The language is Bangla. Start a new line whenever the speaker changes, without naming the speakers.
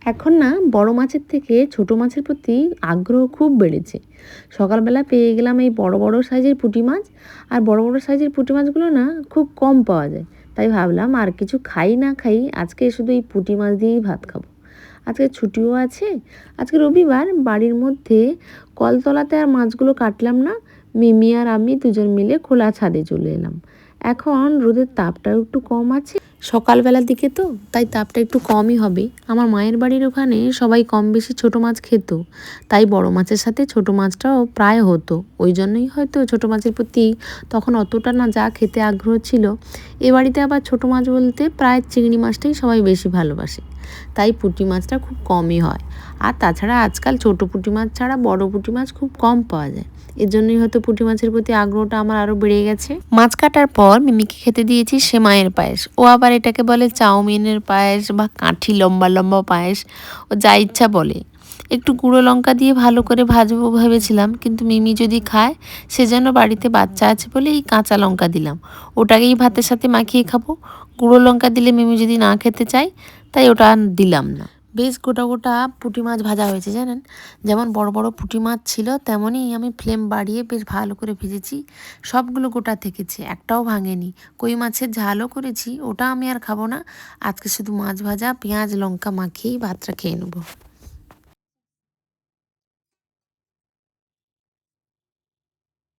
এখন না বড় মাছের থেকে ছোট মাছের প্রতি আগ্রহ খুব বেড়েছে। সকালবেলা পেয়ে গেলাম এই বড় বড় সাইজের পুঁটি মাছ। আর বড় বড় সাইজের পুঁটি মাছগুলো না খুব কম পাওয়া যায়। তাই ভাবলাম আর কিছু খাই না খাই, আজকে শুধু এই পুঁটি মাছ দিয়েই ভাত খাবো। আজকে ছুটিও আছে। আজকে রবিবার, বাড়ির মধ্যে কলতলাতে আর মাছগুলো কাটলাম না। মিমি আর আমি দুজন মিলে খোলা ছাদে চলে এলাম। এখন রোদের তাপটাও একটু কম আছে, সকালবেলার দিকে তো, তাই তাপটা একটু কমই হবে। আমার মায়ের বাড়ির ওখানে সবাই কম বেশি ছোট মাছ খেত, তাই বড় মাছের সাথে ছোট মাছটাও প্রায় হতো। ওই জন্যই হয়তো ছোট মাছের প্রতি তখন অতটা না যা খেতে আগ্রহ ছিল। এ বাড়িতে আবার ছোট মাছ বলতে প্রায় চিংড়ি মাছটাই সবাই বেশি ভালোবাসে, তাই পুঁটি মাছটা খুব কমই হয়। আর তাছাড়া আজকাল ছোট পুঁটি মাছ ছাড়া বড় পুঁটি মাছ খুব কম পাওয়া যায়। এর জন্যই হয়তো পুঁটি মাছের প্রতি আগ্রহটা আমার আরও বেড়ে গেছে। মাছ কাটার পর মিমিকে খেতে দিয়েছি সেমাইয়ের পায়েস। ও আবার এটাকে বলে চাউমিনের পায়েস বা কাঠি লম্বা লম্বা পায়েস, ও যা ইচ্ছা বলে। একটু গুঁড়ো লঙ্কা দিয়ে ভালো করে ভাজবো ভেবেছিলাম, কিন্তু মিমি যদি খায় সেজন্য বাড়িতে বাচ্চা আছে বলে এই কাঁচা লঙ্কা দিলাম। ওটাকেই ভাতের সাথে মাখিয়ে খাবো। গুঁড়ো লঙ্কা দিলে মিমি যদি না খেতে চায়, তাই ওটা দিলাম না। বেশ গোটা গোটা পুঁটি মাছ ভাজা হয়েছে জানেন। যেমন বড় বড় পুঁটি মাছ ছিল, তেমনই আমি ফ্লেম বাড়িয়ে বেশ ভালো করে ভেজেছি। সবগুলো গোটা থেকেছে, একটাও ভাঙেনি। কই মাছের ঝালও করেছি, ওটা আমি আর খাবো না। আজকে শুধু মাছ ভাজা, পেঁয়াজ লঙ্কা মাখিয়েই ভাতটা খেয়ে নেবো।